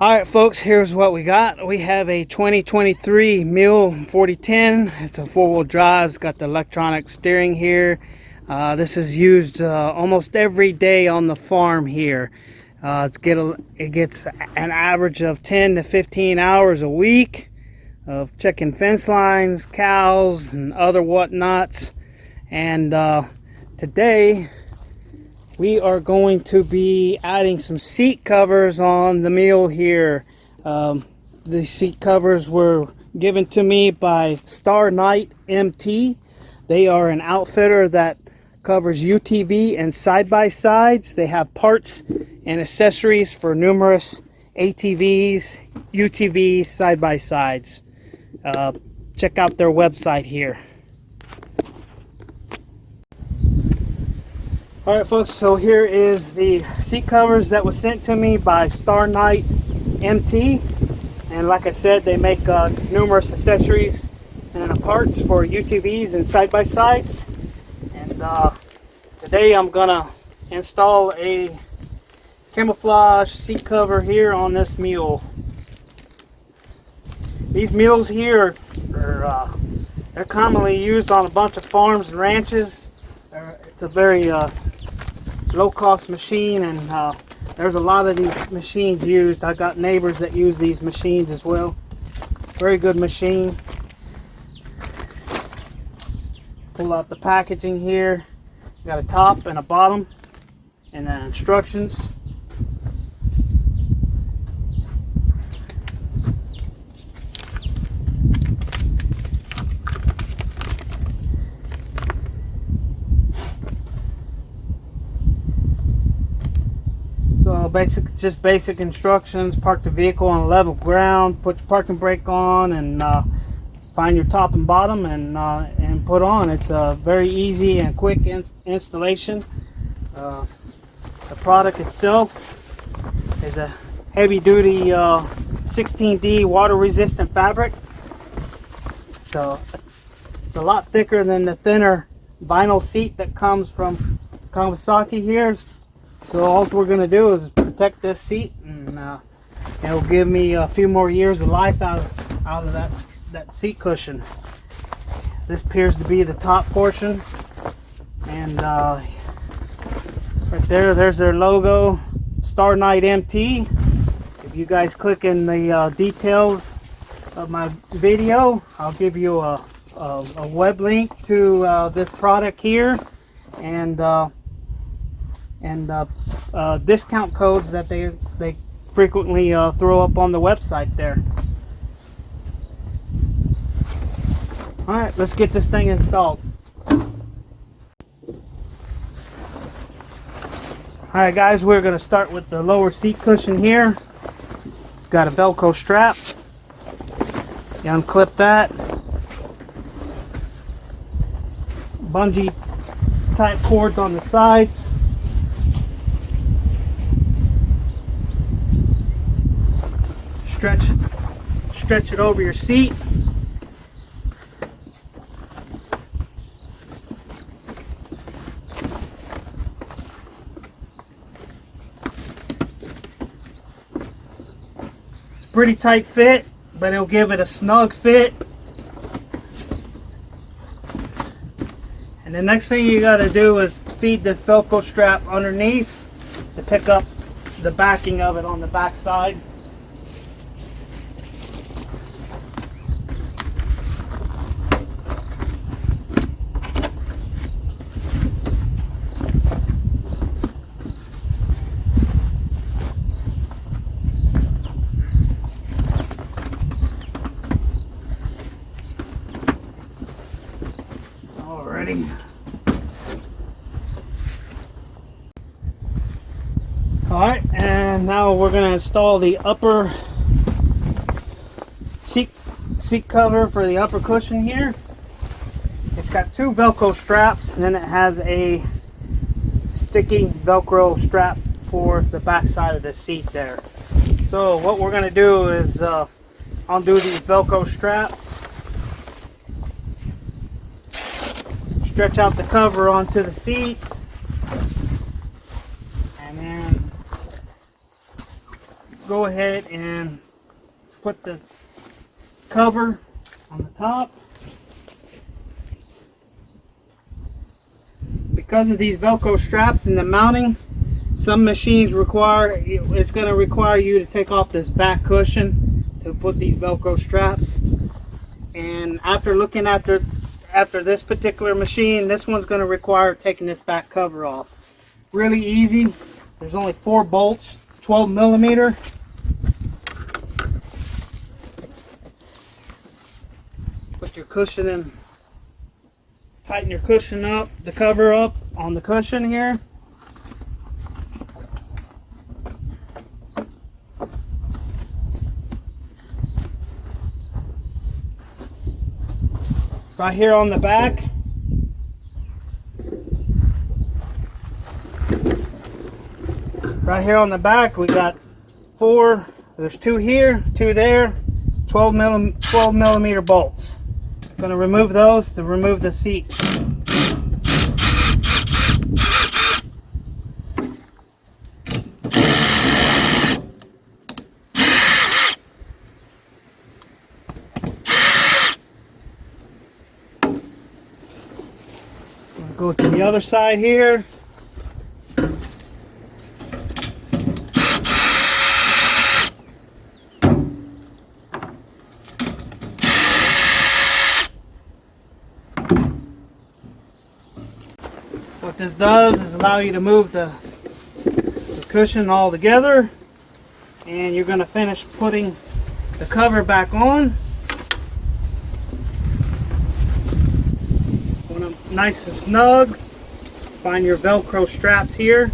Alright folks, here's what we got. We have a 2023 Mule 4010. It's a four-wheel drive. It's got the electronic steering here. This is used almost every day on the farm here. It gets an average of 10 to 15 hours a week of checking fence lines, cows, and other whatnots. And today we are going to be adding some seat covers on the Mule here. The seat covers were given to me by StarKnightMT. They are an outfitter that covers UTV and side-by-sides. They have parts and accessories for numerous ATVs, UTVs, side-by-sides. Check out their website here. Alright folks, so here is the seat covers that was sent to me by StarKnightMT, and like I said, they make numerous accessories and parts for UTVs and side-by-sides. And today I'm gonna install a camouflage seat cover here on this Mule. These mules here are they're commonly used on a bunch of farms and ranches. It's a very low-cost machine, and there's a lot of these machines used. I got neighbors that use these machines as well. Very good machine. Pull out the packaging here. Got a top and a bottom, and then instructions. So just basic instructions. Park the vehicle on level ground, put the parking brake on, and find your top and bottom, and put on. It's a very easy and quick installation. The product itself is a heavy-duty 16D water-resistant fabric. So it's a lot thicker than the thinner vinyl seat that comes from Kawasaki here. So all we're going to do is protect this seat, and it'll give me a few more years of life out of that seat cushion. This appears to be the top portion, and right there's their logo, StarKnightMT. If you guys click in the details of my video, I'll give you a web link to this product here, and discount codes that they frequently throw up on the website there. Alright, let's get this thing installed. Alright guys, we're going to start with the lower seat cushion here. It's got a Velcro strap. You unclip that. Bungee type cords on the sides. Stretch it over your seat. It's a pretty tight fit, but it'll give it a snug fit. And the next thing you got to do is feed this Velcro strap underneath to pick up the backing of it on the back side. Alright, and now we're going to install the upper seat cover for the upper cushion here. It's got two Velcro straps, and then it has a sticky Velcro strap for the back side of the seat there. So what we're going to do is undo these Velcro straps, stretch out the cover onto the seat, and then go ahead and put the cover on the top. Because of these Velcro straps and the mounting, some machines it's going to require you to take off this back cushion to put these Velcro straps. And after looking after this particular machine, this one's going to require taking this back cover off. Really easy. There's only 4 bolts, 12 millimeter. Put your cushion in, tighten your cushion up, the cover up on the cushion here. Right here on the back. Right here on the back we got 4, there's 2 here, 2 there, 12 millimeter bolts. I'm going to remove those to remove the seat. Go to the other side here. What this does is allow you to move the cushion all together, and you're going to finish putting the cover back on. Nice and snug. Find your Velcro straps here.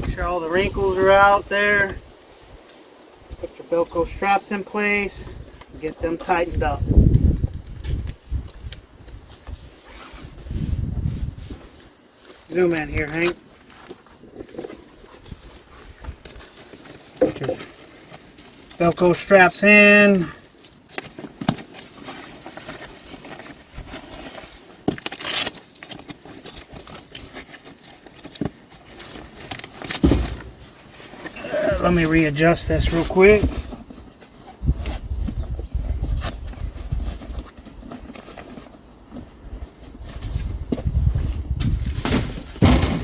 Make sure all the wrinkles are out there. Put your Velcro straps in place and get them tightened up. Zoom in here, Hank. Put your Velcro straps in. Let me readjust this real quick.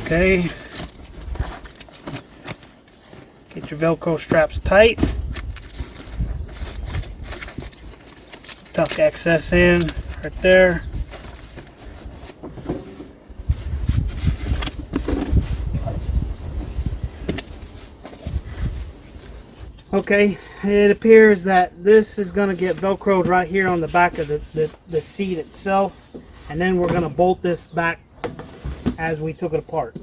Okay. Get your Velcro straps tight. Tuck excess in right there. Okay, it appears that this is going to get Velcroed right here on the back of the seat itself, and then we're going to bolt this back as we took it apart.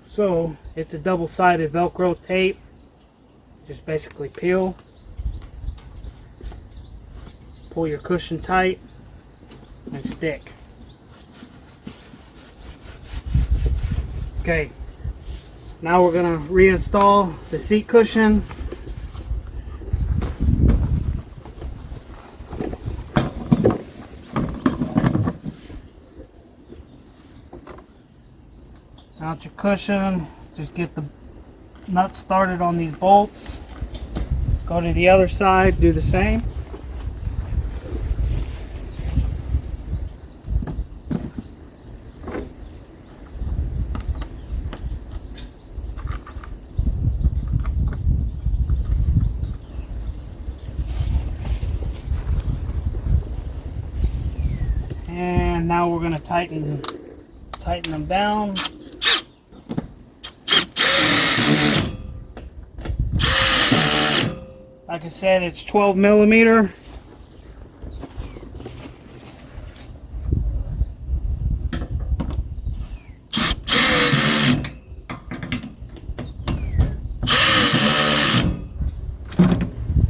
So it's a double-sided Velcro tape. Just basically peel, pull your cushion tight, and stick. Okay, now we're going to reinstall the seat cushion. Mount your cushion, just get the nuts started on these bolts. Go to the other side, do the same. And now we're going to tighten them down. Like I said, it's 12 millimeter.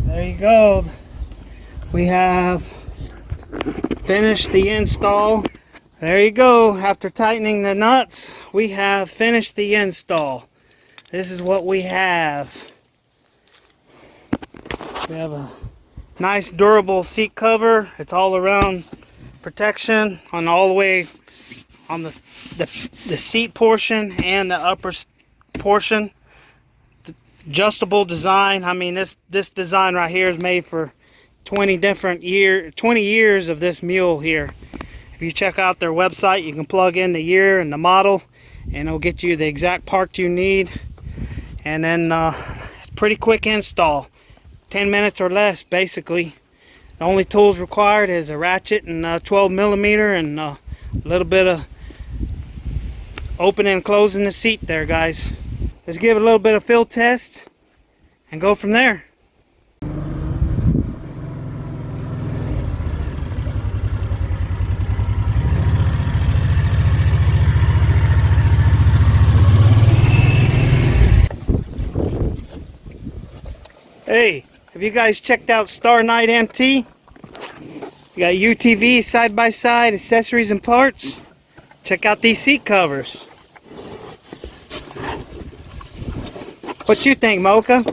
There you go. We have finished the install. There you go. After tightening the nuts, we have finished the install. This is what we have. We have a Nice durable seat cover. It's all around protection on all the way on the seat portion and the upper portion. Adjustable design. I mean, this design right here is made for 20 years of this mule here. If you check out their website, you can plug in the year and the model, and it'll get you the exact part you need. And then it's pretty quick install, 10 minutes or less basically. The only tools required is a ratchet and 12mm and a little bit of opening and closing the seat there, guys. Let's give it a little bit of field test and go from there. Hey, have you guys checked out StarKnightMT? You got UTV side by side, accessories and parts. Check out these seat covers. What you think, Mocha?